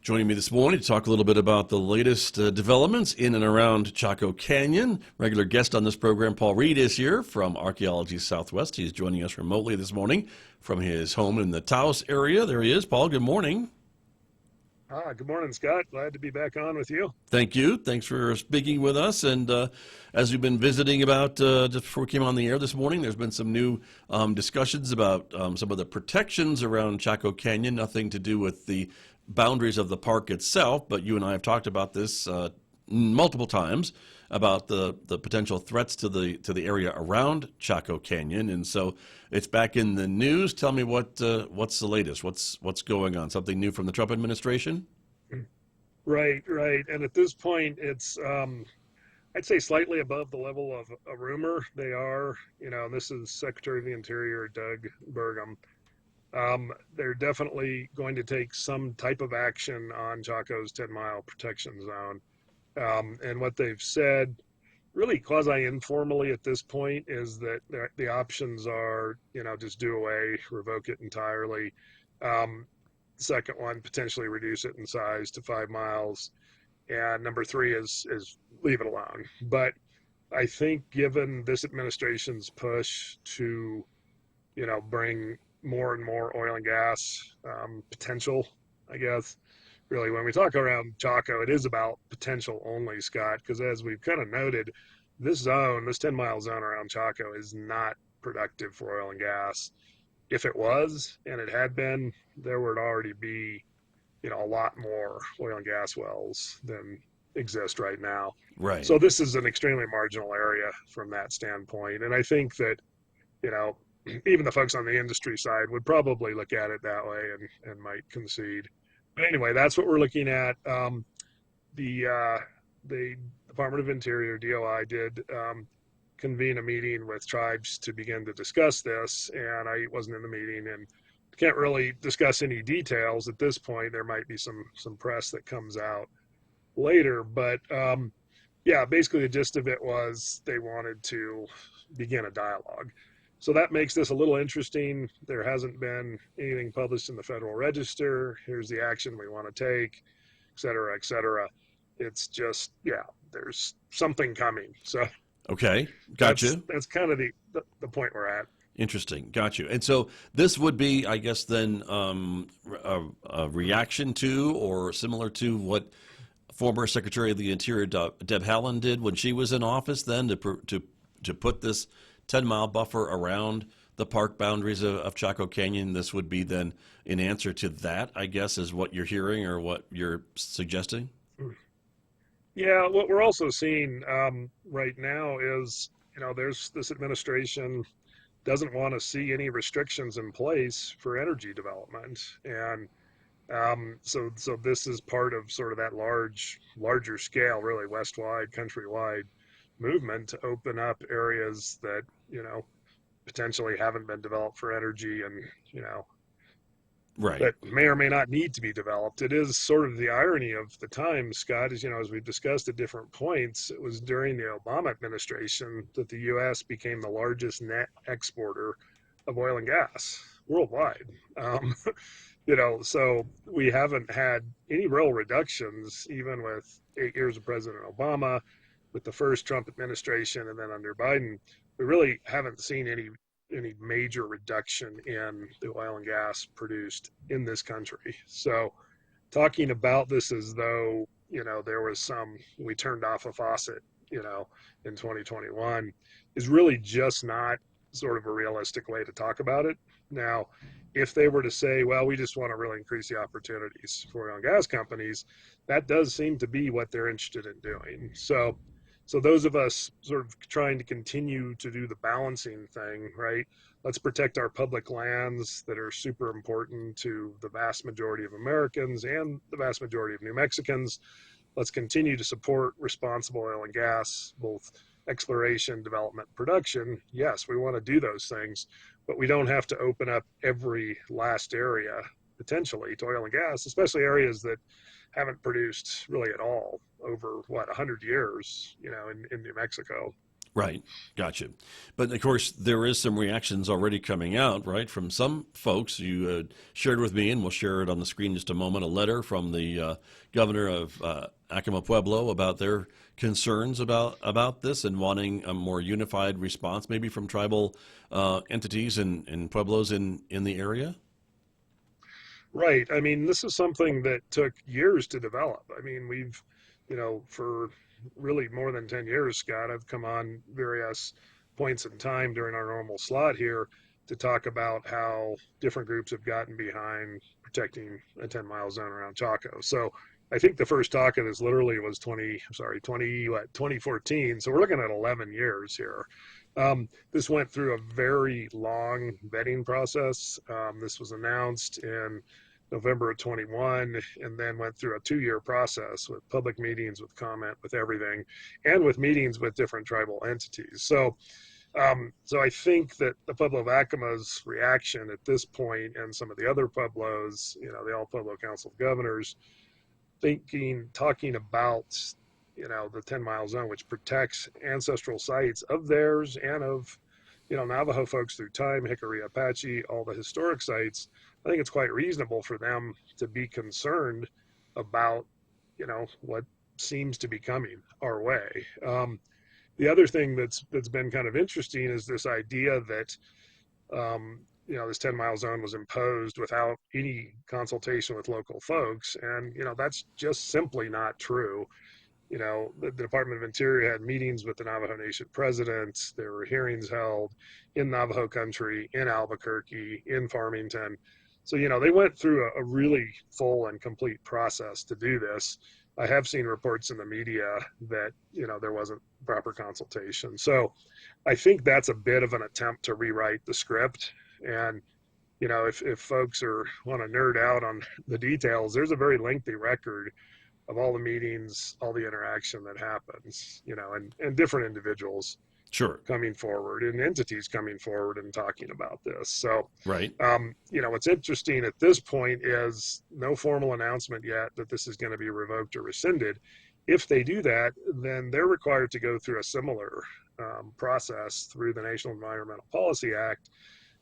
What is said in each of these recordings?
Joining me this morning to talk a little bit about the latest developments in and around Chaco Canyon. Regular guest on this program, Paul Reed, is here from Archaeologist Southwest. He's joining us remotely this morning from his home in the Taos area. There he is. Paul, good morning. Good morning, Scott. Glad to be back on with you. Thank you. Thanks for speaking with us. And as we've been visiting about just before we came on the air this morning, there's been some new discussions about some of the protections around Chaco Canyon, nothing to do with the boundaries of the park itself, but you and I have talked about this multiple times about the potential threats to the area around Chaco Canyon, and so it's back in the news. Tell me what's the latest? What's going on? Something new from the Trump administration? Right. And at this point, it's I'd say slightly above the level of a rumor. They are, this is Secretary of the Interior Doug Burgum. They're definitely going to take some type of action on Chaco's 10-mile protection zone. And what they've said, really quasi-informally at this point, is that the options are, just do away, revoke it entirely. Second one, potentially reduce it in size to 5 miles. And number three is leave it alone. But I think given this administration's push to, bring more and more oil and gas potential, I guess. Really, when we talk around Chaco, it is about potential only, Scott, because as we've kind of noted, this 10-mile zone around Chaco is not productive for oil and gas. If it was, and it had been, there would already be, a lot more oil and gas wells than exist right now. Right. So this is an extremely marginal area from that standpoint. And I think that, even the folks on the industry side would probably look at it that way and might concede. But anyway, that's what we're looking at. The Department of Interior, DOI, did convene a meeting with tribes to begin to discuss this, and I wasn't in the meeting and can't really discuss any details at this point. There might be some press that comes out later, but basically the gist of it was they wanted to begin a dialogue. So that makes this a little interesting. There hasn't been anything published in the Federal Register. Here's the action we want to take, et cetera, et cetera. It's just, there's something coming. So okay, gotcha. That's kind of the point we're at. Interesting, got you. And so this would be, I guess, then a reaction to or similar to what former Secretary of the Interior Deb Haaland did when she was in office, then to put this 10-mile buffer around the park boundaries of Chaco Canyon. This would be then in answer to that, I guess, is what you're hearing or what you're suggesting? Yeah, what we're also seeing right now is, there's this administration doesn't want to see any restrictions in place for energy development. And so this is part of sort of that larger scale, really west-wide, countrywide movement to open up areas that potentially haven't been developed for energy and right, that may or may not need to be developed. It is sort of the irony of the time, Scott, as we've discussed at different points. It was during the Obama administration that the U.S. became the largest net exporter of oil and gas worldwide. So we haven't had any real reductions, even with 8 years of President Obama, with the first Trump administration, and then under Biden, we really haven't seen any major reduction in the oil and gas produced in this country. So talking about this as though, there was we turned off a faucet, in 2021 is really just not sort of a realistic way to talk about it. Now, if they were to say, well, we just want to really increase the opportunities for oil and gas companies, that does seem to be what they're interested in doing. So those of us sort of trying to continue to do the balancing thing, right? Let's protect our public lands that are super important to the vast majority of Americans and the vast majority of New Mexicans. Let's continue to support responsible oil and gas, both exploration, development, production. Yes, we want to do those things, but we don't have to open up every last area potentially to oil and gas, especially areas that haven't produced really at all over 100 years, in New Mexico. Right. Gotcha. But of course, there is some reactions already coming out, right, from some folks. You shared with me, and we'll share it on the screen in just a moment, a letter from the governor of Acoma Pueblo about their concerns about this and wanting a more unified response, maybe from tribal entities and pueblos in the area. Right. I mean, this is something that took years to develop. I mean, for really more than 10 years, Scott, I've come on various points in time during our normal slot here to talk about how different groups have gotten behind protecting a 10-mile zone around Chaco. So I think the first talk of this literally was 2014. So we're looking at 11 years here. This went through a very long vetting process. This was announced in November of 21, and then went through a 2-year process with public meetings, with comment, with everything, and with meetings with different tribal entities. So I think that the Pueblo of Acoma's reaction at this point, and some of the other Pueblos, the All Pueblo Council of Governors, talking about, the 10-mile zone, which protects ancestral sites of theirs and of, Navajo folks through time, Hickory Apache, all the historic sites. I think it's quite reasonable for them to be concerned about, what seems to be coming our way. The other thing that's been kind of interesting is this idea that, this 10-mile zone was imposed without any consultation with local folks. And, that's just simply not true. The Department of Interior had meetings with the Navajo Nation president. There were hearings held in Navajo country, in Albuquerque, in Farmington. So, they went through a really full and complete process to do this. I have seen reports in the media that, there wasn't proper consultation. So I think that's a bit of an attempt to rewrite the script. And, if folks want to nerd out on the details, there's a very lengthy record of all the meetings, all the interaction that happens, and different individuals Sure. coming forward and entities coming forward and talking about this. So, Right. What's interesting at this point is no formal announcement yet that this is going to be revoked or rescinded. If they do that, then they're required to go through a similar process through the National Environmental Policy Act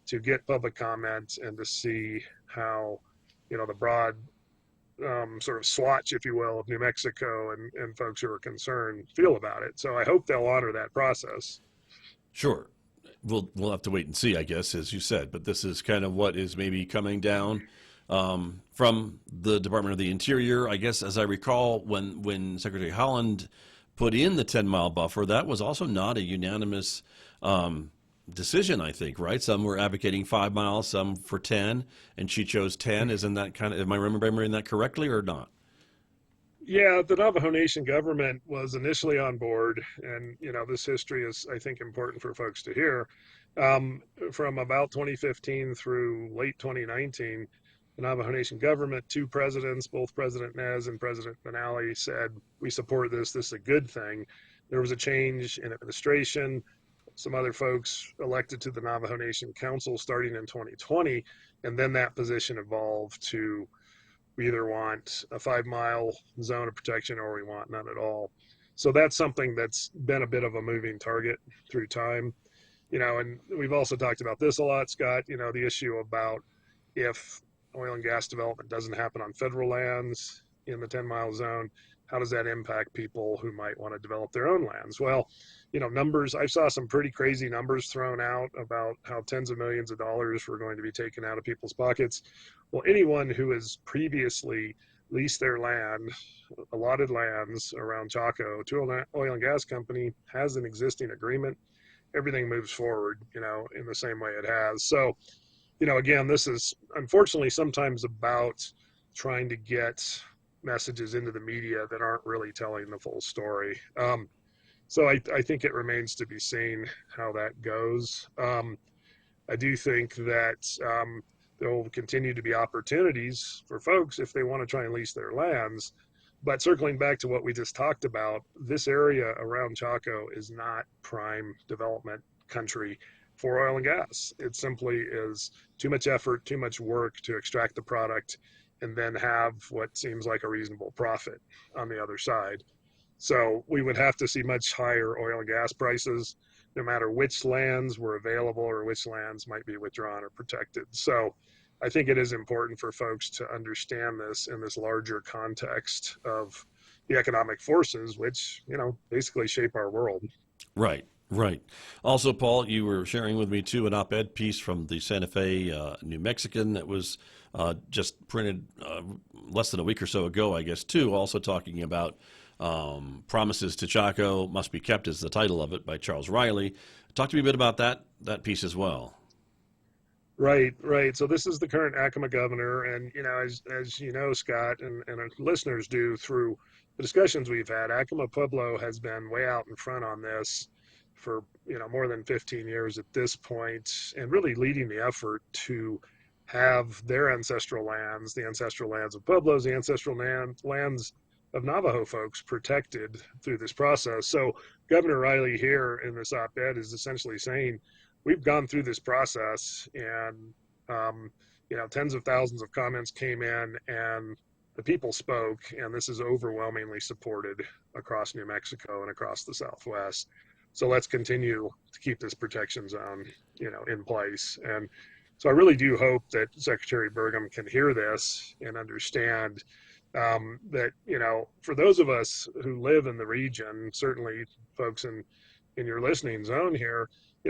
to get public comment and to see how, the broad sort of swatch, if you will, of New Mexico and folks who are concerned feel about it. So I hope they'll honor that process. Sure. We'll have to wait and see, I guess, as you said. But this is kind of what is maybe coming down from the Department of the Interior. I guess, as I recall, when Secretary Holland put in the 10-mile buffer, that was also not a unanimous decision, I think, right? Some were advocating 5 miles, some for 10, and she chose 10. Isn't that am I remembering that correctly or not? Yeah, the Navajo Nation government was initially on board, and this history is, I think, important for folks to hear. From about 2015 through late 2019, the Navajo Nation government, 2 presidents, both President Nez and President Benally, said, we support this. This is a good thing. There was a change in administration. Some other folks elected to the Navajo Nation Council starting in 2020, and then that position evolved to, we either want a 5-mile zone of protection or we want none at all. So that's something that's been a bit of a moving target through time. And we've also talked about this a lot, Scott, the issue about if oil and gas development doesn't happen on federal lands in the 10-mile zone, how does that impact people who might want to develop their own lands? Well, numbers, I saw some pretty crazy numbers thrown out about how tens of millions of dollars were going to be taken out of people's pockets. Well, anyone who has previously leased their land, allotted lands around Chaco to an oil and gas company, has an existing agreement. Everything moves forward, in the same way it has. So, again, this is unfortunately sometimes about trying to get messages into the media that aren't really telling the full story. So I think it remains to be seen how that goes. I do think that there will continue to be opportunities for folks if they want to try and lease their lands. But circling back to what we just talked about, this area around Chaco is not prime development country for oil and gas. It simply is too much effort, too much work to extract the product and then have what seems like a reasonable profit on the other side. So we would have to see much higher oil and gas prices, no matter which lands were available or which lands might be withdrawn or protected. So I think it is important for folks to understand this in this larger context of the economic forces, which, basically shape our world. Right, right. Also, Paul, you were sharing with me too an op-ed piece from the Santa Fe New Mexican that was just printed less than a week or so ago, I guess, too. Also talking about Promises to Chaco Must Be Kept is the title of it, by Charles Riley. Talk to me a bit about that piece as well. Right, right. So this is the current Acoma governor, and as you know, Scott, and our listeners do through the discussions we've had, Acoma Pueblo has been way out in front on this for more than 15 years at this point, and really leading the effort to have their ancestral lands, the ancestral lands of Pueblos, the ancestral lands of Navajo folks protected through this process. So Governor Riley here in this op-ed is essentially saying, we've gone through this process, and tens of thousands of comments came in, and the people spoke, and this is overwhelmingly supported across New Mexico and across the Southwest. So let's continue to keep this protection zone, in place. And so I really do hope that Secretary Burgum can hear this and understand that, for those of us who live in the region, certainly folks in your listening zone here,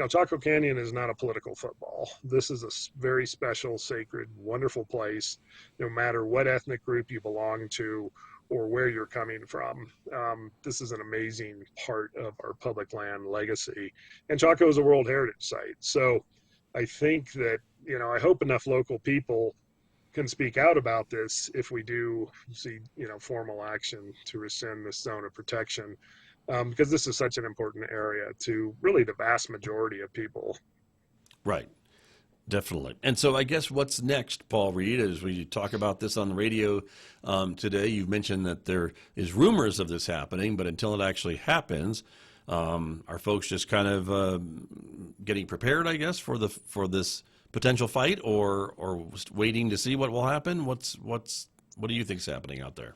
Chaco Canyon is not a political football. This is a very special, sacred, wonderful place, no matter what ethnic group you belong to or where you're coming from. This is an amazing part of our public land legacy. And Chaco is a World Heritage Site. So I think that, I hope enough local people can speak out about this if we do see, formal action to rescind this zone of protection. Because this is such an important area to really the vast majority of people. Right, definitely. And so I guess what's next, Paul Reed, as we talk about this on the radio today, you've mentioned that there is rumors of this happening, but until it actually happens, are folks just kind of getting prepared, I guess, for this potential fight, or waiting to see what will happen? What do you think is happening out there?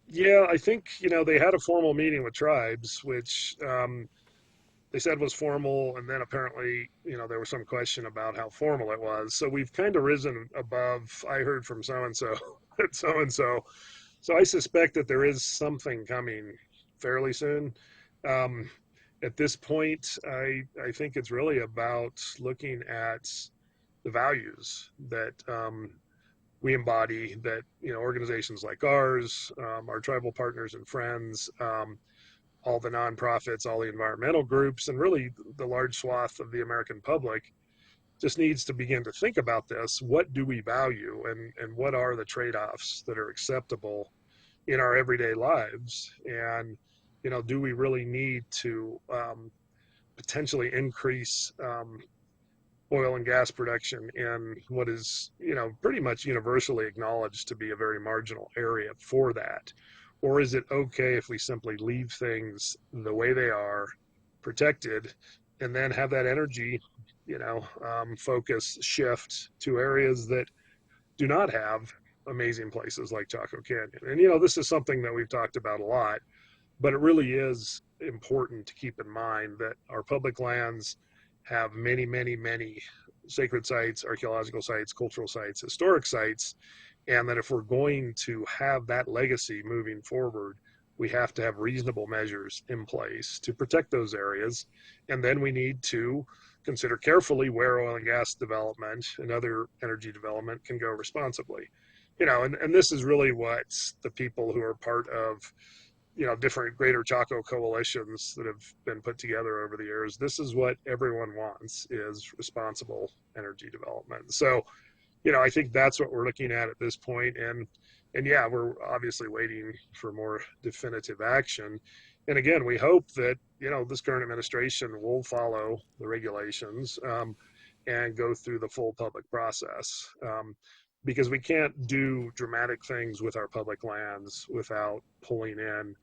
Yeah, I think, they had a formal meeting with tribes, which they said was formal. And then apparently, there was some question about how formal it was. So we've kind of risen above, I heard from so-and-so at so-and-so. So I suspect that there is something coming fairly soon. At this point, I think it's really about looking at the values that we embody, that organizations like ours, our tribal partners and friends, all the nonprofits, all the environmental groups, and really the large swath of the American public just needs to begin to think about this. What do we value, and what are the trade-offs that are acceptable in our everyday lives? And do we really need to potentially increase oil and gas production in what is, pretty much universally acknowledged to be a very marginal area for that? Or is it okay if we simply leave things the way they are, protected, and then have that energy, focus shift to areas that do not have amazing places like Chaco Canyon? And, this is something that we've talked about a lot, but it really is important to keep in mind that our public lands have many, many, many sacred sites, archaeological sites, cultural sites, historic sites, and that if we're going to have that legacy moving forward, we have to have reasonable measures in place to protect those areas. And then we need to consider carefully where oil and gas development and other energy development can go responsibly. And this is really what the people who are part of different Greater Chaco coalitions that have been put together over the years, this is what everyone wants, is responsible energy development. So, I think that's what we're looking at this point. And yeah, we're obviously waiting for more definitive action. And again, we hope that, this current administration will follow the regulations and go through the full public process. Because we can't do dramatic things with our public lands without pulling in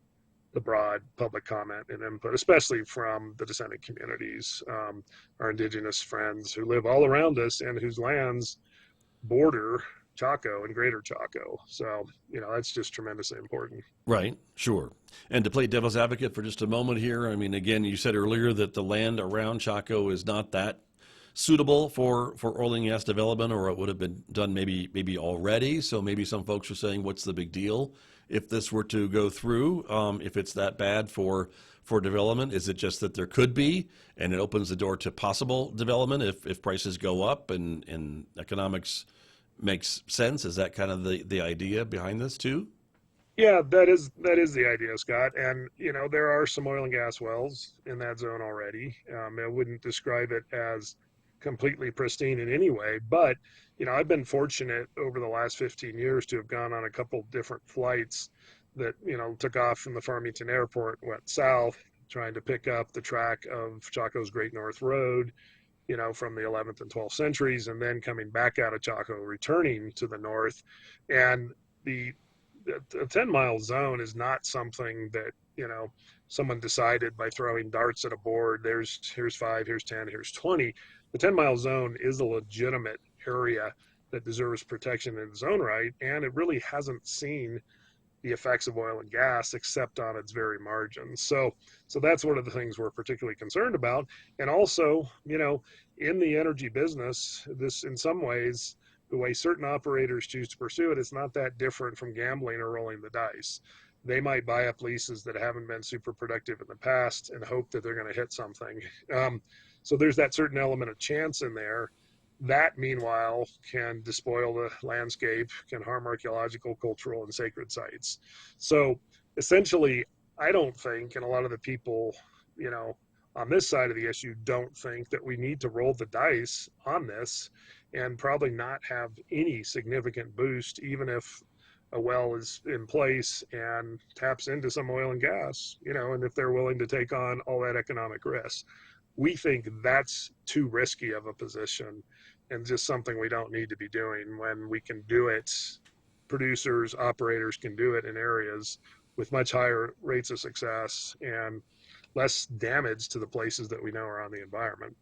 the broad public comment and input, especially from the descendant communities, our indigenous friends who live all around us and whose lands border Chaco and Greater Chaco. So, that's just tremendously important. Right, sure. And to play devil's advocate for just a moment here, I mean, again, you said earlier that the land around Chaco is not that suitable for oil and gas development, or it would have been done maybe already. So maybe some folks are saying, what's the big deal if this were to go through? If it's that bad for development, is it just that there could be, and it opens the door to possible development if prices go up and economics makes sense? Is that kind of the idea behind this too? Yeah, that is the idea, Scott. And there are some oil and gas wells in that zone already. I wouldn't describe it as completely pristine in any way, but I've been fortunate over the last 15 years to have gone on a couple different flights that took off from the Farmington airport, went south, trying to pick up the track of Chaco's Great North Road, from the 11th and 12th centuries, and then coming back out of Chaco, returning to the north. And the a 10-mile zone is not something that someone decided by throwing darts at a board. Here's 5, here's 10, here's 20. The 10-mile zone is a legitimate area that deserves protection in its own right, and it really hasn't seen the effects of oil and gas except on its very margins. So that's one of the things we're particularly concerned about. And also, in the energy business, this in some ways, the way certain operators choose to pursue it, it's not that different from gambling or rolling the dice. They might buy up leases that haven't been super productive in the past and hope that they're going to hit something. So there's that certain element of chance in there. That, meanwhile, can despoil the landscape, can harm archaeological, cultural, and sacred sites. So essentially, I don't think, and a lot of the people, on this side of the issue don't think that we need to roll the dice on this and probably not have any significant boost, even if a well is in place and taps into some oil and gas, and if they're willing to take on all that economic risk. We think that's too risky of a position and just something we don't need to be doing when we can do it. Producers, operators can do it in areas with much higher rates of success and less damage to the places that we know are on the environment.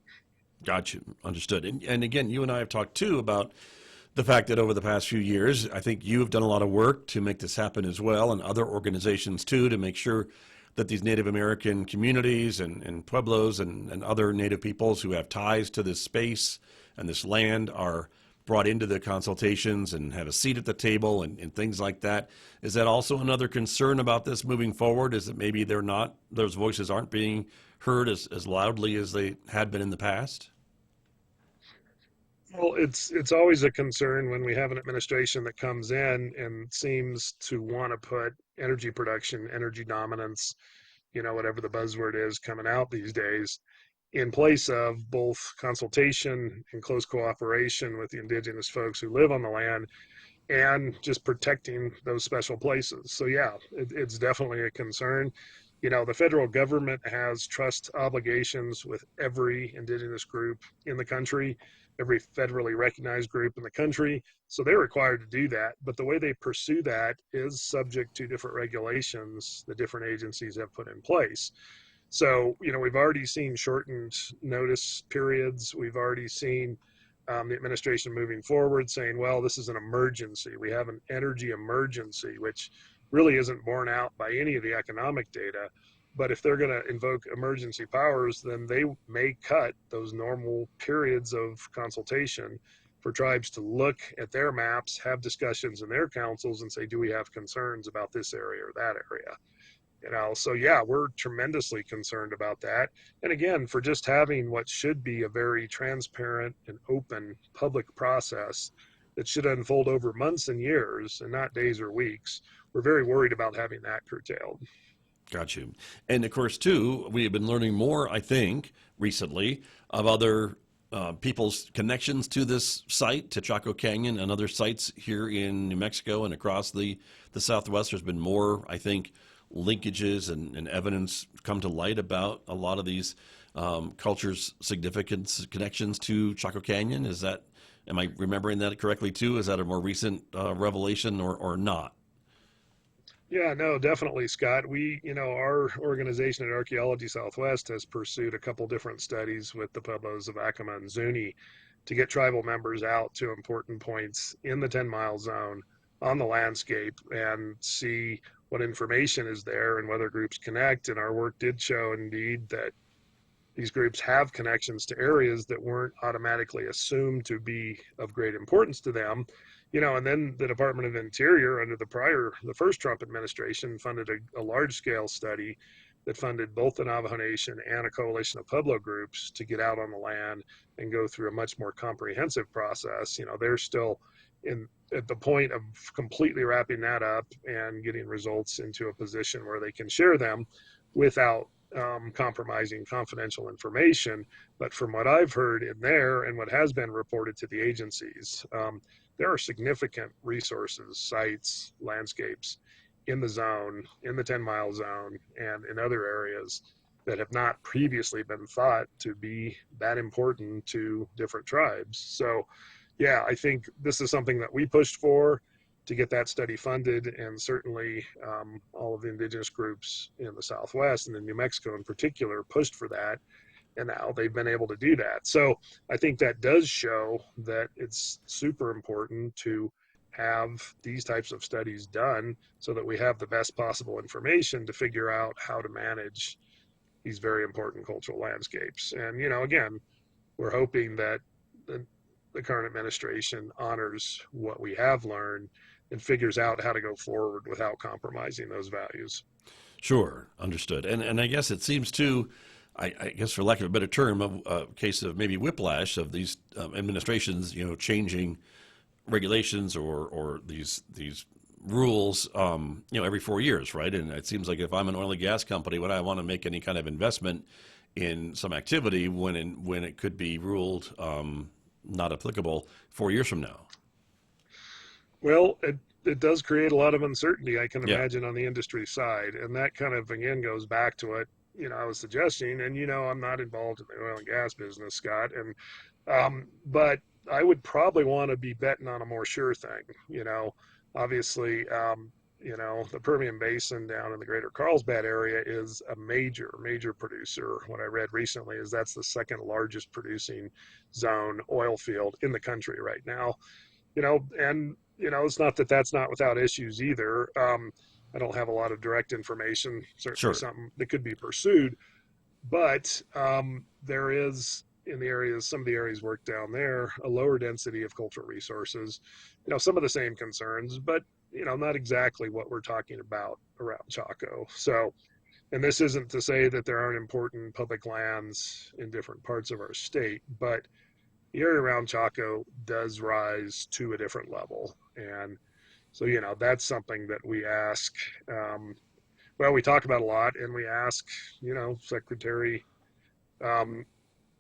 Got you. Understood. And again, you and I have talked too about the fact that over the past few years, I think you've done a lot of work to make this happen as well, and other organizations too, to make sure that these Native American communities and pueblos and other Native peoples who have ties to this space and this land are brought into the consultations and have a seat at the table and things like that. Is that also another concern about this moving forward? Is that maybe those voices aren't being heard as loudly as they had been in the past? Well, it's always a concern when we have an administration that comes in and seems to want to put energy production, energy dominance, whatever the buzzword is coming out these days, in place of both consultation and close cooperation with the indigenous folks who live on the land and just protecting those special places. So yeah, it's definitely a concern. The federal government has trust obligations with every indigenous group in the country, every federally recognized group in the country. So they're required to do that. But the way they pursue that is subject to different regulations that different agencies have put in place. So, we've already seen shortened notice periods. We've already seen the administration moving forward saying, well, this is an emergency. We have an energy emergency, which really isn't borne out by any of the economic data. But if they're going to invoke emergency powers, then they may cut those normal periods of consultation for tribes to look at their maps, have discussions in their councils, and say, do we have concerns about this area or that area? So yeah, we're tremendously concerned about that. And again, for just having what should be a very transparent and open public process that should unfold over months and years and not days or weeks, we're very worried about having that curtailed. Got you. And of course, too, we have been learning more, I think, recently of other people's connections to this site, to Chaco Canyon and other sites here in New Mexico and across the Southwest. There's been more, I think, linkages and evidence come to light about a lot of these cultures' significance connections to Chaco Canyon. Am I remembering that correctly too? Is that a more recent revelation or not? Yeah, no, definitely, Scott. Our organization at Archaeology Southwest has pursued a couple different studies with the pueblos of Acoma and Zuni to get tribal members out to important points in the 10-mile zone on the landscape and see what information is there and whether groups connect. And our work did show indeed that these groups have connections to areas that weren't automatically assumed to be of great importance to them. And then the Department of Interior under the first Trump administration funded a large scale study that funded both the Navajo Nation and a coalition of Pueblo groups to get out on the land and go through a much more comprehensive process. They're still at the point of completely wrapping that up and getting results into a position where they can share them without compromising confidential information. But from what I've heard in there and what has been reported to the agencies, there are significant resources, sites, landscapes in the zone, in the 10-mile zone, and in other areas that have not previously been thought to be that important to different tribes. So, yeah, I think this is something that we pushed for to get that study funded, and certainly all of the indigenous groups in the Southwest and in New Mexico in particular pushed for that, and now they've been able to do that. So I think that does show that it's super important to have these types of studies done so that we have the best possible information to figure out how to manage these very important cultural landscapes. And, again, we're hoping that the current administration honors what we have learned and figures out how to go forward without compromising those values. Sure, understood. And I guess it seems too, I guess for lack of a better term, a case of maybe whiplash of these administrations, changing regulations or these rules, every 4 years, right? And it seems like if I'm an oil and gas company, when I want to make any kind of investment in some activity, when it could be ruled not applicable 4 years from now. Well, it does create a lot of uncertainty, I can imagine, on the industry side. And that kind of, again, goes back to what, I was suggesting. And, I'm not involved in the oil and gas business, Scott. And, but I would probably want to be betting on a more sure thing. Obviously, the Permian Basin down in the greater Carlsbad area is a major, major producer. What I read recently is that's the second largest producing zone oil field in the country right now. And, it's not that that's not without issues either. I don't have a lot of direct information, certainly something that could be pursued, but there is in the areas, some of the areas worked down there, a lower density of cultural resources, some of the same concerns, but, not exactly what we're talking about around Chaco. So, and this isn't to say that there aren't important public lands in different parts of our state, but the area around Chaco does rise to a different level. And so, that's something that we ask, we talk about a lot, and we ask, Secretary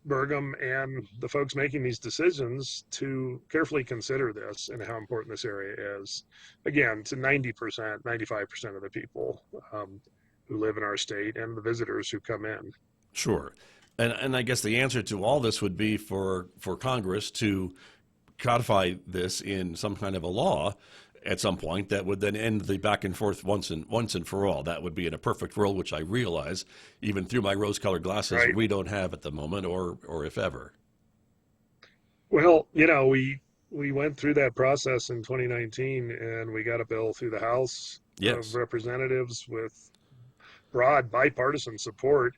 Burgum and the folks making these decisions to carefully consider this and how important this area is. Again, to 90%, 95% of the people who live in our state and the visitors who come in. Sure. And I guess the answer to all this would be for Congress to codify this in some kind of a law at some point that would then end the back and forth once and for all. That would be in a perfect world, which I realize, even through my rose-colored glasses, right, we don't have at the moment, or if ever. Well, we went through that process in 2019, and we got a bill through the House of Representatives with broad bipartisan support.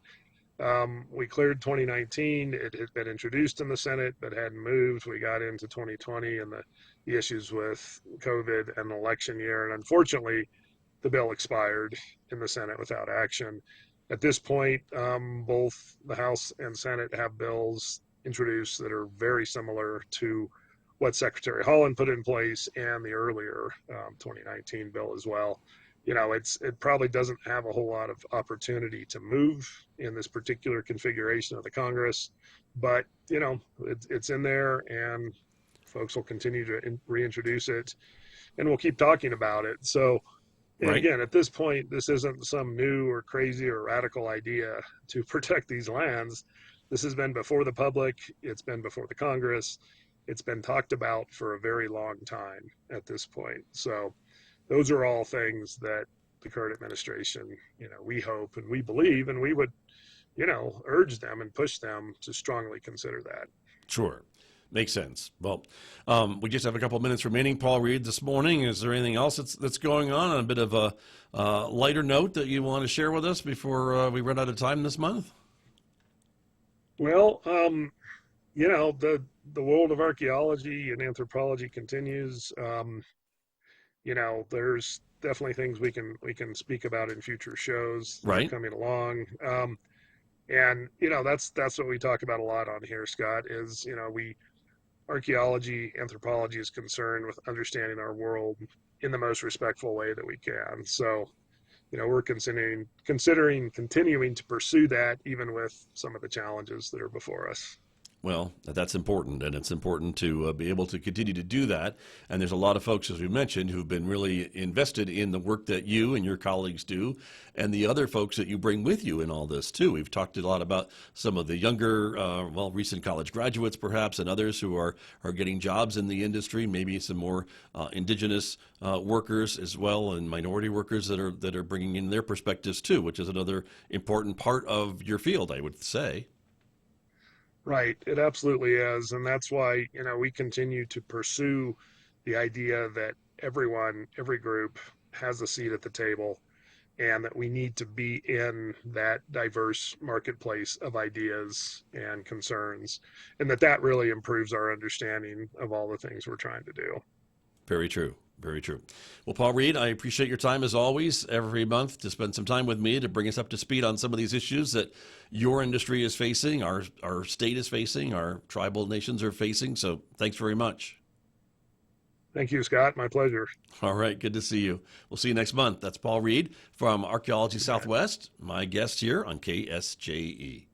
We cleared 2019. It had been introduced in the Senate, but hadn't moved. We got into 2020 and the issues with COVID and the election year. And unfortunately, the bill expired in the Senate without action. At this point, both the House and Senate have bills introduced that are very similar to what Secretary Holland put in place and the earlier 2019 bill as well. It probably doesn't have a whole lot of opportunity to move in this particular configuration of the Congress, but it's in there, and folks will continue to reintroduce it, and we'll keep talking about it. So, right, again, at this point, this isn't some new or crazy or radical idea to protect these lands. This has been before the public. It's been before the Congress. It's been talked about for a very long time at this point. So, those are all things that the current administration, we hope and we believe, and we would, urge them and push them to strongly consider that. Sure. Makes sense. Well, we just have a couple of minutes remaining. Paul Reed, this morning, is there anything else that's going on a bit of a lighter note that you want to share with us before we run out of time this month? Well, the world of archaeology and anthropology continues. There's definitely things we can speak about in future shows that are Right. coming along. And that's what we talk about a lot on here, Scott, is we archaeology, anthropology is concerned with understanding our world in the most respectful way that we can. So, we're considering continuing to pursue that even with some of the challenges that are before us. Well, that's important, and it's important to be able to continue to do that. And there's a lot of folks, as we mentioned, who've been really invested in the work that you and your colleagues do, and the other folks that you bring with you in all this, too. We've talked a lot about some of the younger, recent college graduates, perhaps, and others who are getting jobs in the industry, maybe some more indigenous workers as well, and minority workers that are bringing in their perspectives, too, which is another important part of your field, I would say. Right, it absolutely is. And that's why, we continue to pursue the idea that every group has a seat at the table and that we need to be in that diverse marketplace of ideas and concerns, and that really improves our understanding of all the things we're trying to do. Very true. Very true. Well, Paul Reed, I appreciate your time as always, every month to spend some time with me to bring us up to speed on some of these issues that your industry is facing, our state is facing, our tribal nations are facing. So thanks very much. Thank you, Scott. My pleasure. All right. Good to see you. We'll see you next month. That's Paul Reed from Archaeology You bet. Southwest, my guest here on KSJE.